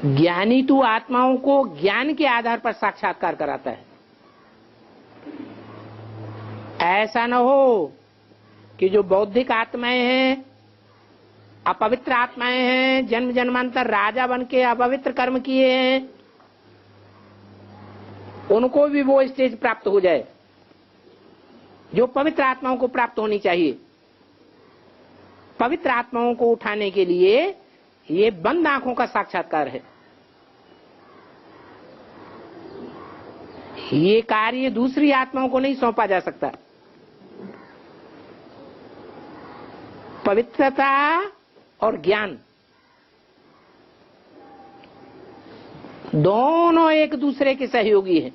ज्ञानी तो आत्माओं को ज्ञान के आधार पर साक्षात्कार कराता है। ऐसा न हो कि जो बौद्धिक आत्माएं हैं, अपवित्र आत्माएं हैं, जन्म जन्मांतर राजा बन के अपवित्र कर्म किए हैं, उनको भी वो स्टेज प्राप्त हो जाए जो पवित्र आत्माओं को प्राप्त होनी चाहिए। पवित्र आत्माओं को उठाने के लिए ये बंद आंखों का साक्षात्कार है। ये कार्य दूसरी आत्माओं को नहीं सौंपा जा सकता। पवित्रता और ज्ञान दोनों एक दूसरे के सहयोगी हैं।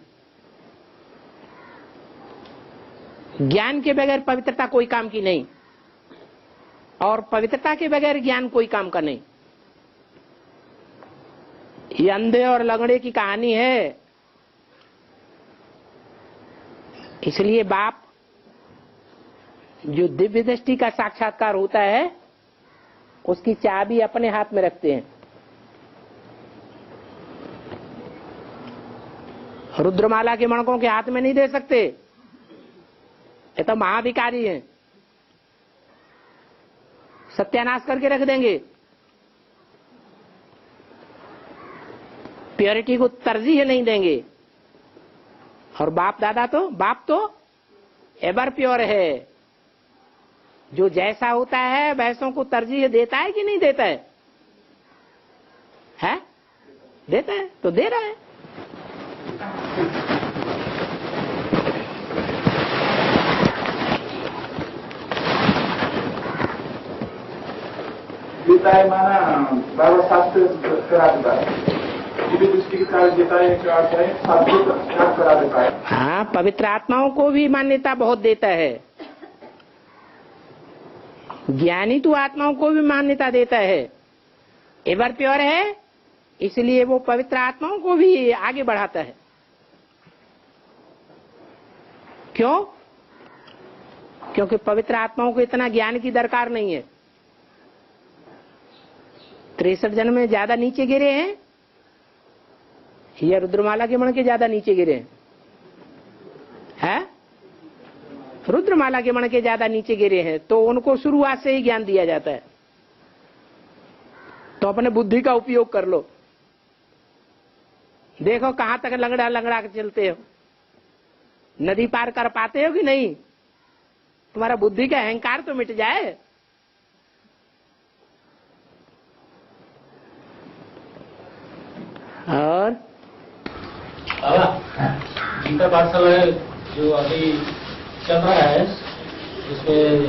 ज्ञान के बगैर पवित्रता कोई काम की नहीं, और पवित्रता के बगैर ज्ञान कोई काम का नहीं। ये अंधे और लंगड़े की कहानी है। इसलिए बाप जो दिव्य दृष्टि का साक्षात्कार होता है उसकी चाबी अपने हाथ में रखते हैं। रुद्रमाला के मणकों के हाथ में नहीं दे सकते, ये तो महाभिकारी हैं, सत्यानाश करके रख देंगे। प्योरिटी को तरजीह नहीं देंगे। और बाप तो एवर प्योर है। जो जैसा होता है वैसों को तरजीह देता है कि नहीं देता है? है? देता है तो दे रहा है। गीता है माना बाबा शास्त्र करा देता है, दिव्य दृष्टि की कार्य देता है, शास्त्र करा देता है। हाँ, पवित्र आत्माओं को भी मान्यता बहुत देता है। ज्ञानी तो आत्माओं को भी मान्यता देता है। एवर प्योर है, इसलिए वो पवित्र आत्माओं को भी आगे बढ़ाता है। क्यों? क्योंकि पवित्र आत्माओं को इतना ज्ञान की दरकार नहीं है। 63 जन्म में ज्यादा नीचे गिरे हैं या रुद्रमाला के मण के ज्यादा नीचे गिरे हैं? रुद्रमाला के मण के ज्यादा नीचे गिरे हैं तो उनको शुरुआत से ही ज्ञान दिया जाता है। तो अपने बुद्धि का उपयोग कर लो। देखो कहां तक लंगड़ा लंगड़ा के चलते हो, नदी पार कर पाते हो कि नहीं? तुम्हारा बुद्धि का अहंकार तो मिट जाए। और गीता पाठशाला जो अभी चल रहा है उसमें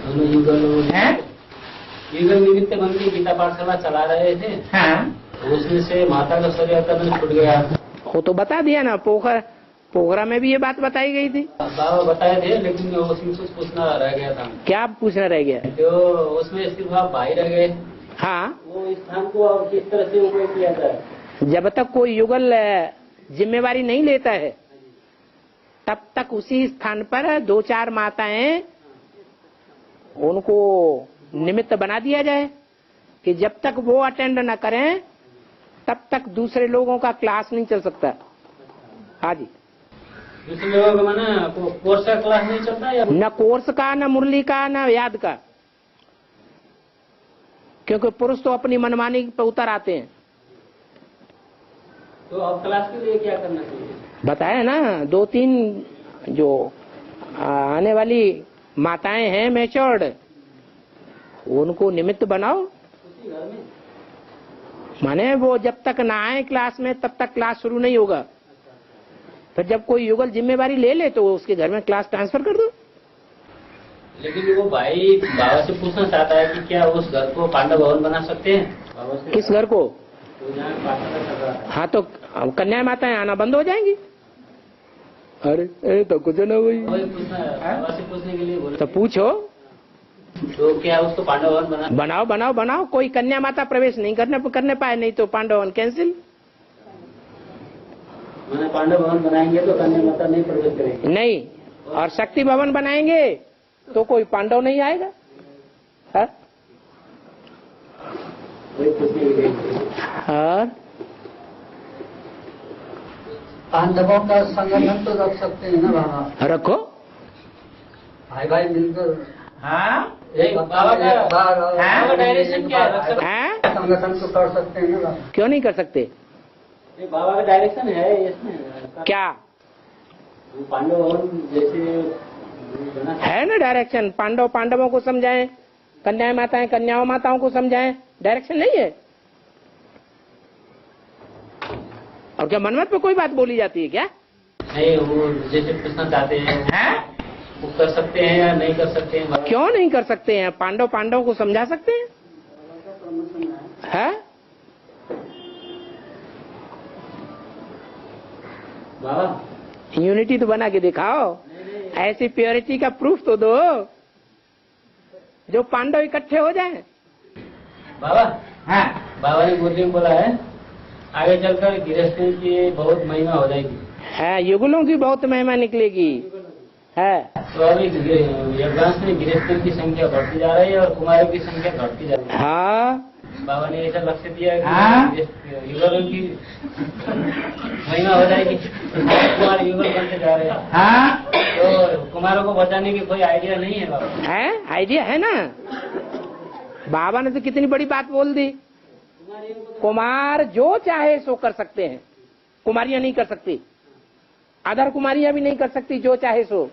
दोनों युगल निमित्त बन के गीता पाठशाला चला रहे थे। हाँ, तो उसमें से माता का शरीर छूट गया। वो तो बता दिया ना, पोखरा में भी ये बात बताई गई थी। बाबा बताए थे, लेकिन उसमें कुछ पूछना रह गया था। क्या पूछना रह गया? जो उसमें सिर्फ आप भाई रह गए। हाँ, वो स्थान को अब किस तरह से उपयोग किया जाए? जब तक कोई युगल जिम्मेवारी नहीं लेता है तब तक उसी स्थान पर 2-4 माताएं उनको निमित्त बना दिया जाए कि जब तक वो अटेंड न करें तब तक दूसरे लोगों का क्लास नहीं चल सकता। हाँ जी, दूसरे लोगों का माना कोर्स का क्लास नहीं चलता या न कोर्स का, न मुरली का, न याद का। क्योंकि पुरुष तो अपनी मनमानी पर उतर आते हैं। तो अब क्लास के लिए क्या करना चाहिए? बताया ना, 2-3 जो आने वाली माताएं हैं मैच्योर्ड, उनको निमित्त बनाओ। उसी घर में माने वो जब तक ना आए क्लास में तब तक क्लास शुरू नहीं होगा। फिर जब कोई युगल जिम्मेवारी ले ले तो उसके घर में क्लास ट्रांसफर कर दो। लेकिन वो भाई बाबा से पूछना चाहता है कि क्या उस घर को पांडव भवन बना सकते हैं? बाबा से किस घर को? तो जहाँ पाठशाला चल रहा है। हाँ, तो कन्या माताएं आना बंद हो जाएंगी। अरे तो कुछ ना हुई। बाबा से पूछने के लिए बोले। तो पूछो, तो क्या उसको पांडव भवन बनाओ। कोई कन्या माता प्रवेश नहीं करने पाए, नहीं तो पांडव भवन कैंसिल। मैंने पांडव भवन बनाएंगे तो कन्या माता नहीं प्रवेश करेंगे। नहीं, और शक्ति भवन बनाएंगे तो कोई पांडव नहीं आएगा। वही पूछने के लिए और पांडवों का संगठन तो रख सकते हैं ना बाबा? रखो। भाई भाई मिलकर हाँ, बाबा का डायरेक्शन क्या है? हैं? संगठन तो कर सकते हैं ना बाबा? क्यों नहीं कर सकते? ये बाबा का डायरेक्शन है इसमें। क्या पांडव और जैसे बना है ना डायरेक्शन? पांडवों को समझाएं, कन्याएं माताएं कन्याओं माताओं को समझाएं, डायरेक्शन नहीं है? और क्या मनमत पे कोई बात बोली जाती है क्या? नहीं, वो जैसे पूछना चाहते हैं वो कर सकते हैं या नहीं कर सकते हैं? क्यों नहीं कर सकते हैं? पांडवों को समझा सकते हैं। है? बाबा यूनिटी तो बना के दिखाओ, ऐसी प्योरिटी का प्रूफ तो दो जो पांडव इकट्ठे हो जाएं। बाबा, हाँ, बाबा ने गोदी में बोला है आगे चलकर गृहस्थी की बहुत महिमा हो जाएगी। है, युगलों की बहुत महिमा निकलेगी। है, तो अभी यज्ञांश में गृहस्थी की संख्या बढ़ती जा रही है और कुमारों की संख्या घटती जा रही है। हाँ, बाबा ने ऐसा लक्ष्य दिया है कि युगलों की महिमा हो जाएगी। कुमार युगल बनते जा रहे हैं। हाँ, तो कुमारों को बचाने की कोई आइडिया नहीं है बाबा? है, आइडिया है ना। बाबा ने तो कितनी बड़ी बात बोल दी। कुमार जो चाहे सो कर सकते हैं, कुमारियां नहीं कर सकती। अदर कुमारियां भी नहीं कर सकती जो चाहे सो,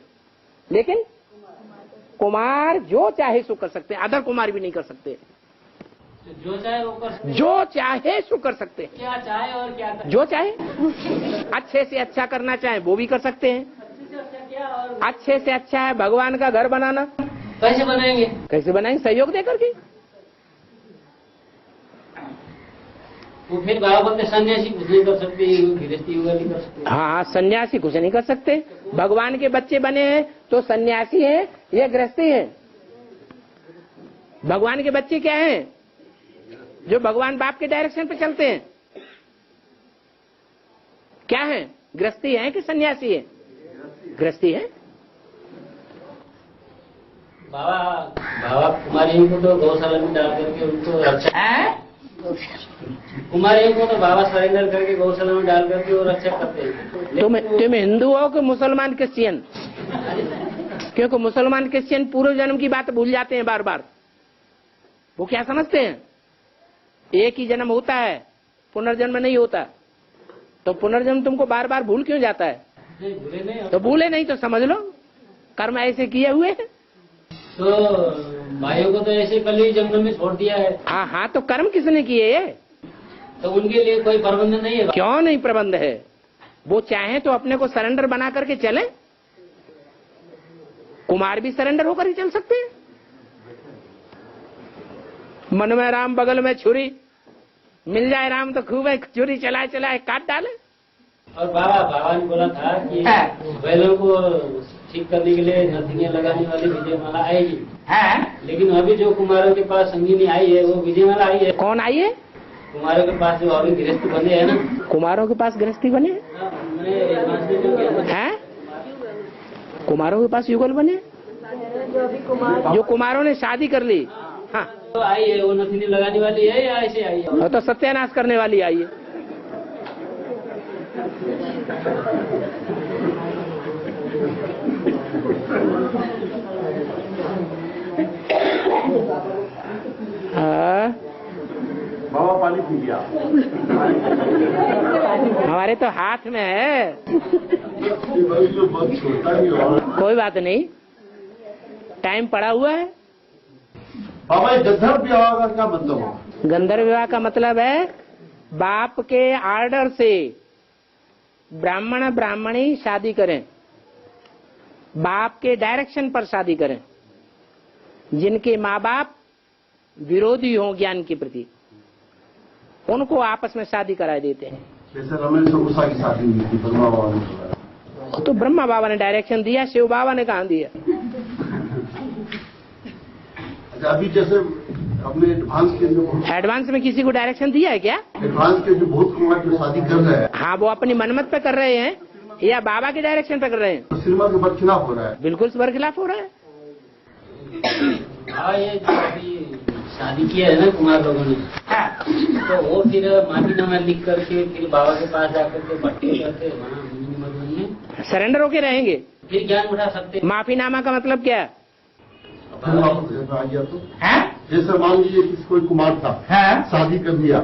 लेकिन कुमार जो चाहे सो कर सकते हैं, अदर कुमार भी नहीं कर सकते। जो चाहे वो कर सकते, जो चाहे सो कर सकते हैं। क्या चाहे और क्या करे? जो चाहे अच्छे से अच्छा करना चाहे वो भी कर सकते हैं। क्या और अच्छे से अच्छा है भगवान का घर बनाना, कैसे बनाएंगे? कैसे बनाएंगे? सहयोग दे करके। वो फिर बाबा बोलते सन्यासी कुछ नहीं कर सकते, गृहस्थी युगल नहीं कर सकते। हाँ, सन्यासी कुछ नहीं कर सकते। भगवान के बच्चे बने हैं तो सन्यासी है या गृहस्थी है? भगवान के बच्चे क्या हैं? जो भगवान बाप के डायरेक्शन पे चलते हैं। क्या है? गृहस्थी है कि सन्यासी है? गृहस्थी है। बाबा कुमारियों को तो गौशाला में डाल करके उनको रक्षा है। कुमारियों को तो बाबा सरेंडर करके गौशाला में डाल करके वो रक्षा करते हैं। तुम हिंदू हो कि मुसलमान क्रिश्चियन? क्योंकि मुसलमान क्रिश्चियन पूर्व जन्म की बात भूल जाते हैं बार बार। वो क्या समझते हैं? एक ही जन्म होता है, पुनर्जन्म नहीं होता। तो पुनर्जन्म तुमको बार बार भूल क्यों जाता है? भूले नहीं तो भूले नहीं तो समझ लो कर्म ऐसे किए हुए हैं। तो भाइयों को तो ऐसे कल ही जंगल में छोड़ दिया है। हाँ हाँ, तो कर्म किसने किए है? तो उनके लिए कोई प्रबंध नहीं है? क्यों नहीं प्रबंध है? वो चाहे तो अपने को सरेंडर बना करके चले। कुमार भी सरेंडर होकर ही चल सकते हैं। मन में राम बगल में छुरी, मिल जाए राम तो खूब है, छुरी चलाए चलाए काट डाले। और बाबा ने बोला था कि बैलों को ठीक करने के लिए नथियां लगाने वाली विजयमाला आएगी। लेकिन अभी जो कुमारों के पास संगीनी आई है वो विजयमाला आई है। कौन आई है? कुमारों के पास जो अभी गृहस्थ बने हैं ना। कुमारों के पास गृहस्थी बने हैं? कुमारों के पास युगल बने, जो कुमारों ने शादी कर ली। हाँ, तो आई है वो नथनी लगाने वाली है या ऐसे आई है? और तो सत्यानाश करने वाली आई है। बाबा पानी पी गया। हमारे तो हाथ में है। कोई बात नहीं, टाइम पड़ा हुआ है। बाबा गंधर्व विवाह का क्या मतलब है? गंधर्व विवाह का मतलब है बाप के आर्डर से ब्राह्मण ब्राह्मणी शादी करें, बाप के डायरेक्शन पर शादी करें। जिनके माँ बाप विरोधी हों ज्ञान के प्रति, उनको आपस में शादी करा देते हैं। जैसे रमेश और उषा की शादी हुई थी ब्रह्मा बाबा ने। तो ब्रह्मा बाबा ने डायरेक्शन दिया, शिव बाबा ने कहाँ दिया? अच्छा, अभी जैसे अपने एडवांस में किसी को डायरेक्शन दिया है क्या? एडवांस के जो बहुत कुमार जो शादी कर रहे हैं, हाँ, वो अपनी मनमत पे कर रहे हैं या बाबा के डायरेक्शन पे कर रहे हैं? तो सिनेमा के बरखिलाफ हो रहा है। बिल्कुल बरखिलाफ हो रहा है। हाँ, ये जो अभी शादी किया है ना कुमार लोगों ने, तो वो फिर माफीनामा लिख करके फिर बाबा के पास जाकर के भट्टी करके वहाँ मधुबन में सरेंडर होके रहेंगे, फिर ज्ञान उठा सकते। माफीनामा का मतलब क्या है? जैसे मान लीजिए कि कोई कुमार था, शादी कर लिया,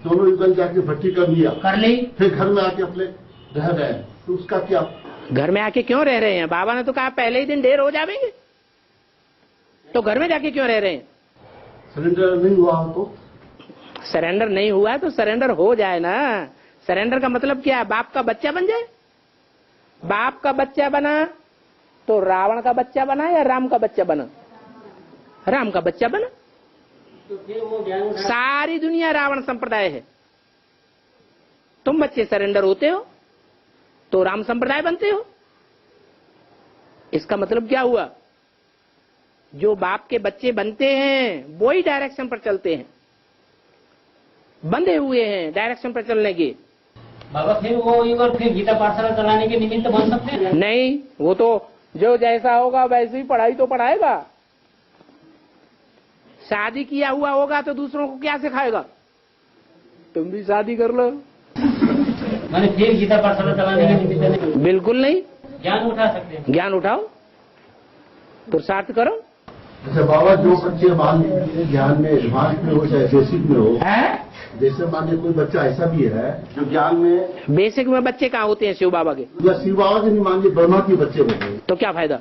दोनों युगल जाके भट्टी कर लिया, कर ली, फिर घर में आके अपने रह रहे हैं, तो उसका क्या? घर में आके क्यों रह रहे हैं? बाबा ने तो कहा पहले ही दिन ढेर हो जाएंगे, तो घर में जाके क्यों रह रहे हैं? सरेंडर नहीं हुआ हो तो? सरेंडर नहीं हुआ है तो सरेंडर हो जाए ना। सरेंडर का मतलब क्या है? बाप का बच्चा बन जाए। बाप का बच्चा बना तो रावण का बच्चा बना या राम का बच्चा बना? राम का बच्चा बना। तो फिर वो ज्ञान उठा। सारी दुनिया रावण संप्रदाय है, तुम बच्चे सरेंडर होते हो तो राम संप्रदाय बनते हो। इसका मतलब क्या हुआ? जो बाप के बच्चे बनते हैं वो ही डायरेक्शन पर चलते हैं, बंधे हुए हैं डायरेक्शन पर चलने के। बाबा फिर वो युगल फिर गीता पाठशाला चलाने के निमित्त बन सकते हैं? नहीं, वो तो जो जैसा होगा वैसे ही पढ़ाई तो पढ़ाएगा। शादी किया हुआ होगा तो दूसरों को क्या सिखाएगा? तुम भी शादी कर लो। मैंने फिर गीता पाठशाला चलाने के निमित्त नहीं। बिल्कुल नहीं, ज्ञान उठा सकते हैं। ज्ञान उठाओ, पुरुषार्थ करो। जैसे बाबा जो बच्चे मान लीजिए ज्ञान में एडवांस में हो चाहे बेसिक में हो, जैसे मान लीजिए कोई बच्चा ऐसा भी है जो ज्ञान में बेसिक में बच्चे कहाँ होते हैं शिव बाबा के? या शिव बाबा के नहीं, मान लीजिए ब्रह्मा के बच्चे बने तो क्या फायदा?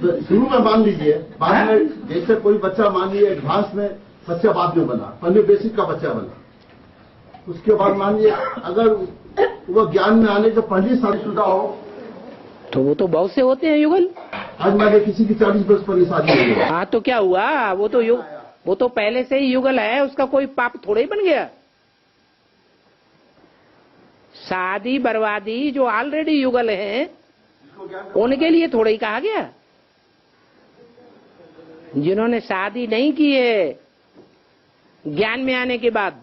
तो शुरू में मान लीजिए, बाद में जैसे कोई बच्चा मान लीजिए एडवांस में बच्चा बाद में बना, पहले बेसिक का बच्चा बना, उसके बाद मान लीजिए अगर वो ज्ञान में आने से पहले शादीशुदा हो तो वो तो बहुत से होते हैं युगल। आज मान लीजिए किसी की 40 वर्ष पहले शादी हो गई, हाँ तो क्या हुआ? वो तो पहले से ही युगल है, उसका कोई पाप थोड़ा ही बन गया। शादी बर्बादी जो ऑलरेडी युगल हैं उनके लिए थोड़ा ही कहा गया। जिन्होंने शादी नहीं की है ज्ञान में आने के बाद,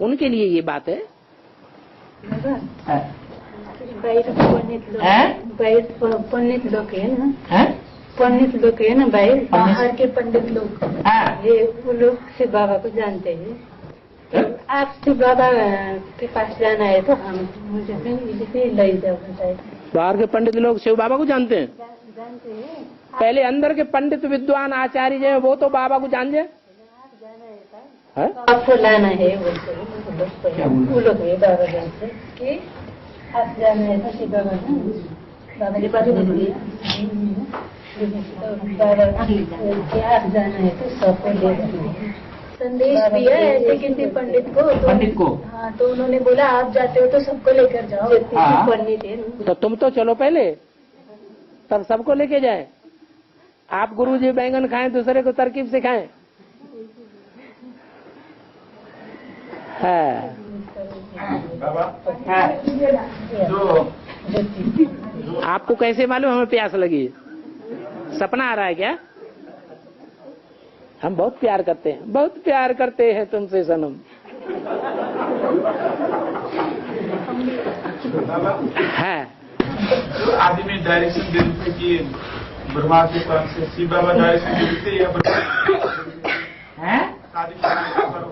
उनके लिए ये बात है। पंडित लोग है ना, पंडित लोग है ना भाई, बाहर के पंडित लोग, ये वो लोग शिव बाबा को जानते हैं। तो आप शिव बाबा के पास जाना है तो हम मुझे भी ले जाओ बताए। बाहर के पंडित लोग शिव बाबा को जानते हैं? जानते हैं। पहले अंदर के पंडित विद्वान आचार्य जो है वो तो बाबा को जान जाए। आपको लाना है वो लोग है बाबा जानते कि आप जाना है तो शिव बाबा बाबा के पास बाबा आप जाना है तो सबको ले जाना। संदेश दिया ऐसे किसी पंडित को हाँ, तो उन्होंने बोला आप जाते हो तो सबको लेकर जाओ। पंडित है तो तुम तो चलो पहले, तब सबको लेके जाए। आप गुरुजी बैंगन खाएं, दूसरे को तरकीब सिखाएं। है बाबा जो आपको कैसे मालूम हमें प्यास लगी? सपना आ रहा है क्या? हम बहुत प्यार करते हैं, बहुत प्यार करते हैं तुमसे सनम। है जो आदमी डायरेक्शन देते कि ब्रह्मा के तरफ से शिव बाबा डायरेक्शन देते या शादी करना है तो करो,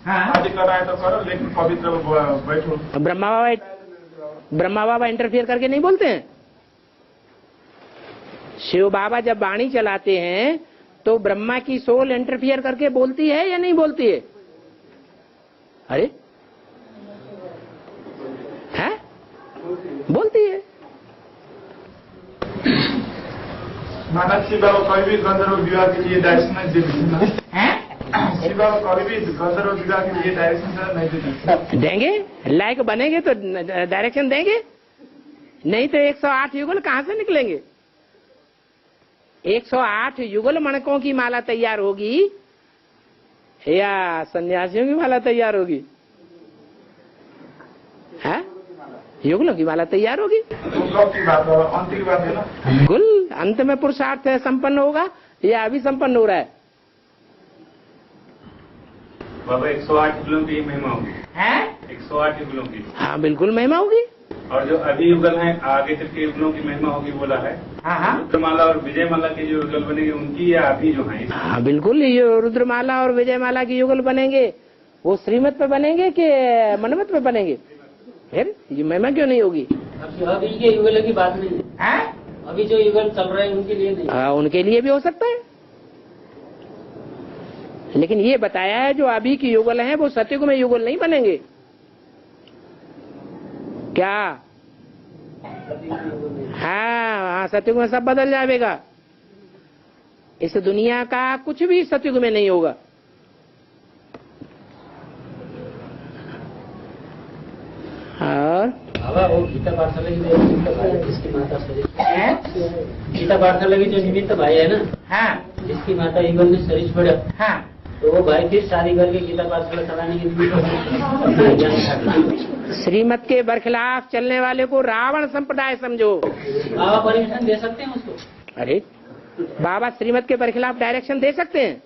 शादी करना है तो करो, लेकिन पवित्र बैठो। ब्रह्मा बाबा इंटरफियर करके नहीं बोलते हैं। शिव बाबा जब वाणी चलाते हैं तो ब्रह्मा की सोल इंटरफियर करके बोलती है या नहीं बोलती है? अरे है, बोलती है। महाराज शिव बाबा कभी भी गंधर्व विवाह के लिए डायरेक्शन नहीं देते। शिव बाबा कभी भी गंधर्व विवाह के लिए डायरेक्शन नहीं देते। देंगे, लायक बनेंगे तो डायरेक्शन देंगे, नहीं तो 108 युगल कहां से निकलेंगे? 108 युगल मणकों की माला तैयार होगी या सन्यासियों की माला तैयार होगी? है, युगलों की माला तैयार होगी। की बात है, अंत की बात है ना। गुल अंत में पुरुषार्थ संपन्न होगा या अभी संपन्न हो रहा है? बाबा 108 युगलों की महिमा होगी। 108 युगलों की। हाँ बिल्कुल महिमा होगी। और जो अभी युगल हैं आगे चल के युगलों की महिमा होगी बोला है। हाँ रुद्रमाला और विजयमाला के जो युगल बनेंगे उनकी या अभी जो हैं? हाँ बिल्कुल, ये रुद्रमाला और विजयमाला के युगल बनेंगे, वो श्रीमत पे बनेंगे कि मनमत पे बनेंगे? फिर ये महिमा क्यों नहीं होगी? अभी के युगल की बात नहीं है, अभी जो युगल चल रहे हैं उनके लिए नहीं। हाँ, उनके लिए भी हो सकता है, लेकिन ये बताया है जो अभी की युगल हैं वो सतयुग में युगल नहीं बनेंगे। क्या? हाँ, सतयुग में सब बदल जाएगा। इस दुनिया का कुछ भी सतयुग में नहीं होगा। और बाबा वो गीता पाठशाला की जो निमित्त भाई है, जिसकी माता गीता पाठशाला की जो निमित्त भाई है ना, हाँ, जिसकी माता युगल ने शरीर छोड़ा, हाँ, तो वो भाई फिर शादी करके गीता पाठशाला चलाने के लिए श्रीमत के बरखिलाफ चलने वाले को रावण संप्रदाय समझो। बाबा परमिशन दे सकते हैं उसको? अरे बाबा श्रीमत के बरखिलाफ डायरेक्शन दे सकते हैं?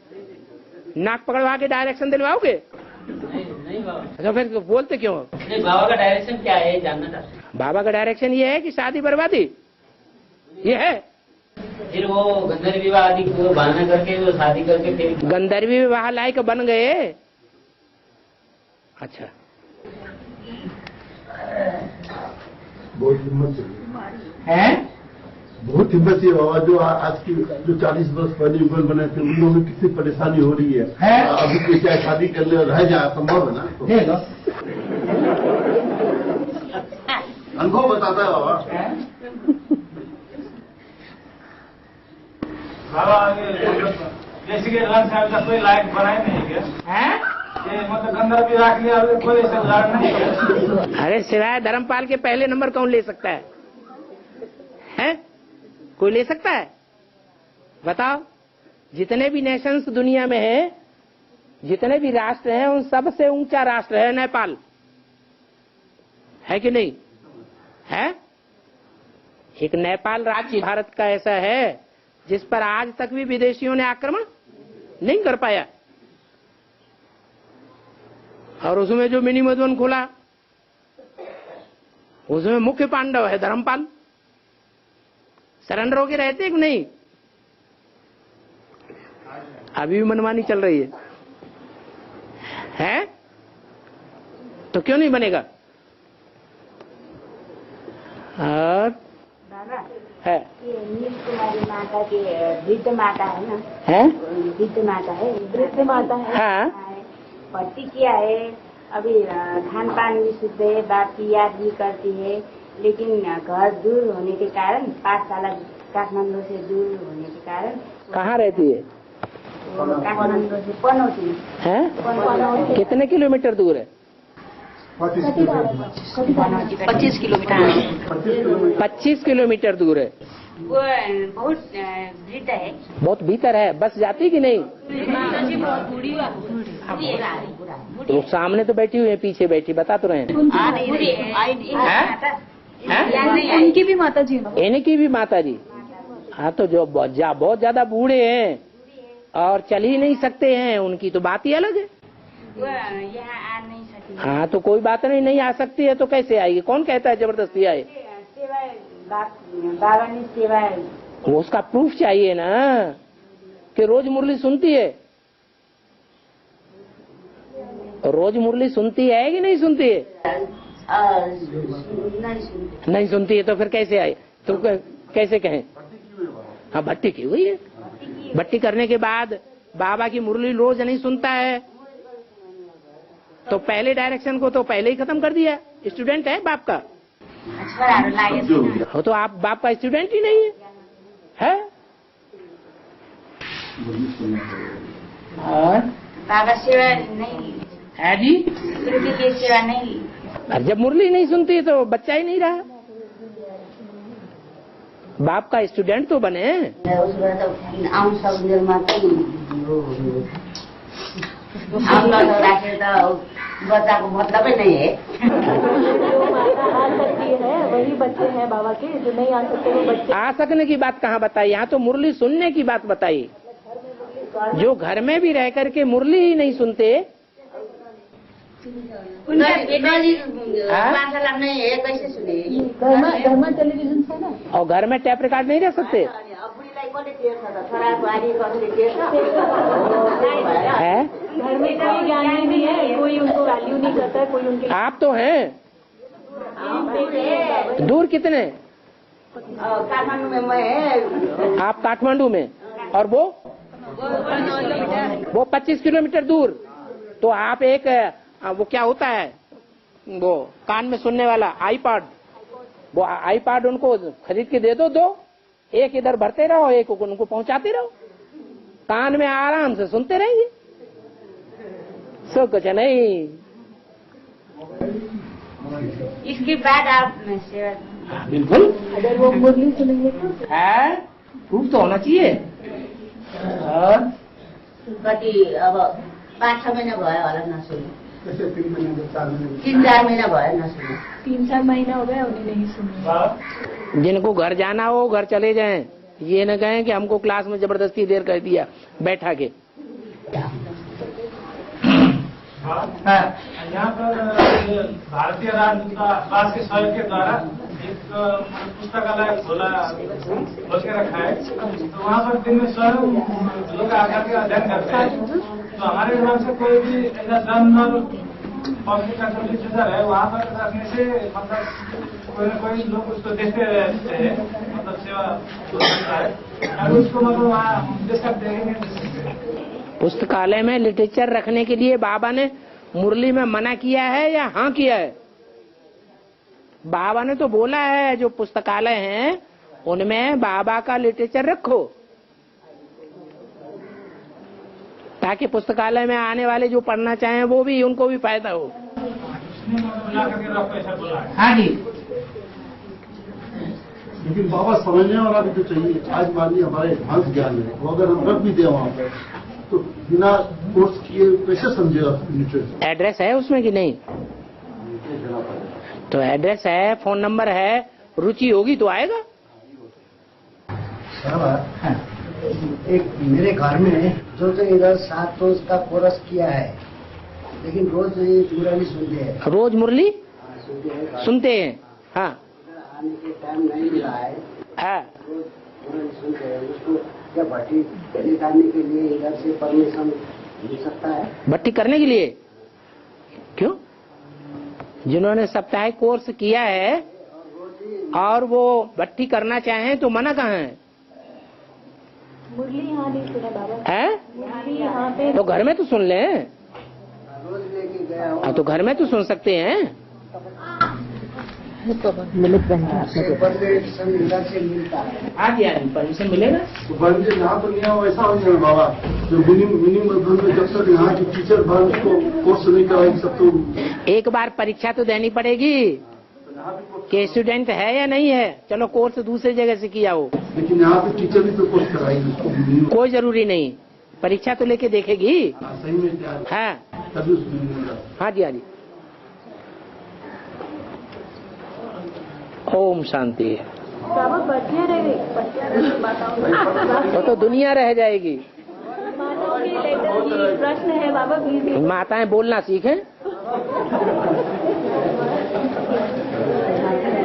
नाक पकड़वा के डायरेक्शन दिलवाओगे? नहीं बाबा। अच्छा फिर बोलते क्यों? नहीं, बाबा का डायरेक्शन क्या है जानना चाहते हैं। बाबा का डायरेक्शन ये है कि शादी बर्बादी, ये है। फिर वो गंधर्व विवाह आदि को बहाना करके वो शादी करके फिर गंधर्वी विवाह लायक बन गए। अच्छा, बहुत हिम्मत चाहिए, है बहुत हिम्मत चाहिए बाबा। जो आज की जो 40 वर्ष पहले युगल बने थे उन लोगों में कितनी परेशानी हो रही है। अभी कोई चाहे शादी कर ले और रह जाए, संभव है ना? तो अनुभव बताता है बाबा। बाबा जैसे कि रंग साहब का कोई लायक बनाए नहीं क्या? ये मतलब गंधर्व भी रख लिया और कोई ऐसा उदाहरण नहीं है। अरे सिवाय धर्मपाल के पहले नंबर कौन ले सकता है? हैं? कोई ले सकता है? बताओ। जितने भी नेशंस दुनिया में हैं, जितने भी राष्ट्र हैं, उन सबसे ऊंचा राष्ट्र है नेपाल, है कि नहीं? है? एक नेपाल राज्य भारत का ऐसा है जिस पर आज तक भी विदेशियों ने आक्रमण नहीं कर पाया। और उसमें जो मिनी मधुबन खोला, उसमें मुख्य पांडव है धर्मपाल। सरेंडर होके रहते हैं कि नहीं? अभी भी मनमानी चल रही है? तो क्यों नहीं बनेगा? और है ये नील कुमारी माता की वृद्ध माता है ना? है वृद्ध माता है, वृद्ध माता है। हाँ। भर्ती किया है, अभी खान पान भी शुद्ध है, बाप की याद भी करती है, लेकिन घर दूर होने के कारण, पाठशाला काठमाडौँ से दूर होने के कारण। कहाँ रहती है? काठमाडौँ से पनौती है? कितने किलोमीटर दूर है? 25 किलोमीटर। 25 किलोमीटर दूर है। वो बहुत वृद्ध है, बहुत भीतर है। बस जाती कि नहीं? तो सामने तो बैठी हुई है, पीछे बैठी, बता तो रहे हैं। इनकी भी माता जी, इनकी भी माता जी। हाँ, तो जो बहुत ज्यादा बूढ़े हैं और चल ही नहीं सकते हैं, उनकी तो बात ही अलग है। यहाँ आ नहीं सकती। हाँ, तो कोई बात नहीं आ सकती है तो कैसे आएगी? कौन कहता है जबरदस्ती आए? सेवा बाबा ने सेवा, वो उसका प्रूफ चाहिए ना कि रोज मुरली सुनती है। रोज मुरली सुनती है कि नहीं सुनती है? नहीं सुनती है तो फिर कैसे आए? तो कैसे कहें? हाँ, भट्टी की हुई है। भट्टी करने के बाद बाबा की मुरली रोज नहीं सुनता है तो पहले डायरेक्शन को तो पहले ही खत्म कर दिया। स्टूडेंट है बाप का, हो तो आप बाप का स्टूडेंट ही नहीं है? और बाबा सेवा नहीं है जी, उनकी की सेवा नहीं। और जब मुरली नहीं सुनती तो बच्चा ही नहीं रहा। बाप का स्टूडेंट तो बने। बच्चा को मतलब ही नहीं है। जो माता आ सकती है वही बच्चे हैं बाबा के, जो नहीं आ सकते वो बच्चे। आ सकने की बात कहाँ बताई? यहाँ तो मुरली सुनने की बात बताई। जो घर में भी रह करके मुरली ही नहीं सुनते उनका बेटा जी पाठशाला नहीं है, कैसे सुनेगी? घर में टेलीविजन है ना। और घर में टैप रिकॉर्ड नहीं रख सकते है? घर में कोई ज्ञान ही नहीं है, कोई उनको वैल्यू नहीं करता है, कोई उनके। आप तो हैं दूर कितने? काठमांडू में मैं। आप काठमांडू में, और वो 25 किलोमीटर दूर। तो आप एक वो क्या होता है वो कान में सुनने वाला आईपॉड, वो आईपॉड उनको खरीद के दे दो, एक इधर भरते रहो, एक उनको पहुंचाते रहो, कान में आराम से सुनते रहेंगे। सब कुछ नहीं। इसके बाद आप सेवा बिल्कुल। अगर वो मुरली सुनेंगे तो है, प्रूफ तो होना चाहिए। और कति अब 5-6 महीना भयो होला नसुने। कैसे 3 महीने 4 महीने 3-4 महीना भयो नसुने। 3-4 महीना हो गया उन्हें नहीं सुनी। जिनको घर जाना हो घर चले जाएं, ये न कहें कि हमको क्लास में जबरदस्ती देर कर दिया बैठा के। यहाँ पर भारतीय राजदूतावास के सहयोग के द्वारा एक पुस्तकालय खोल के रखा है। तो वहाँ पर दिन में स्वयं लोग आकर के अध्ययन करते हैं। तो हमारे विभाग से कोई भी ऐसा जनरल पब्लिक का जो लिटरेचर है वहाँ पर रखने से मतलब कोई न कोई लोग उसको देखते रहते हैं, मतलब सेवा होता है। अगर उसको मतलब वहाँ देख सकते हैं। पुस्तकालय में लिटरेचर रखने के लिए बाबा ने मुरली में मना किया है या हाँ किया है? बाबा ने तो बोला है जो पुस्तकालय हैं उनमें बाबा का लिटरेचर रखो, ताकि पुस्तकालय में आने वाले जो पढ़ना चाहें वो भी उनको भी फायदा हो। हाँ जी। लेकिन बाबा समझने वाला भी तो चाहिए। आज मानिए हमारे एडवांस ज्ञान है, वो अगर हम रख भी दे वहाँ पर तो बिना कोर्स किए कैसे समझेगा लिटरेचर? एड्रेस है उसमें कि नहीं? तो एड्रेस है, फोन नंबर है, रुचि होगी तो आएगा। हाँ। एक मेरे घर में जो इधर 7 रोज का कोरस किया है, लेकिन रोज ये पूरा नहीं सुनते हैं। रोज मुरली सुनते हैं। हाँ, आने के टाइम नहीं मिला है। हाँ, रोज पूरा नहीं सुनते हैं। उसको क्या भट्टी निकालने के लिए इधर से परमिशन मिल सकता है? भट्टी करने के लिए क्यों? जिन्होंने साप्ताहिक कोर्स किया है और वो भट्टी करना चाहें तो मना कहाँ है? मुरली यहाँ नहीं सुना बाबा है? मुरली यहाँ पे। तो घर में तो सुन ले। रोज लेके गया हूँ। तो घर में तो सुन सकते हैं। परमिशन इधर से मिलता है। हाँ जी, परमिशन मिलेगा। तो बंदे यहाँ तो नहीं हो, वैसा हो जाए बाबा। जो मिनिमम में जब तक यहाँ की टीचर को कोर्स नहीं कराएगी सब तो एक बार परीक्षा तो देनी पड़ेगी कि स्टूडेंट है या नहीं है। चलो कोर्स दूसरी जगह से किया हो, लेकिन यहाँ पे टीचर भी तो कोर्स कराएगी उसको minimum। कोई जरूरी नहीं, परीक्षा तो लेके देखेगी। सही में क्या है? हाँ, तभी उसको मिलेगा। हाँ जी, हाँ जी। ओम शांति। बाबा बच्चियाँ रह गई, तो दुनिया रह जाएगी। माताओं के लेकर प्रश्न है बाबा भी। माताएं बोलना सीखें।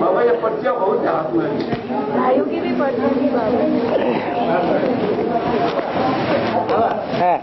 बाबा ये पर्चियाँ बहुत हाथ में भाइयों की भी पढ़ती थी बाबा। है।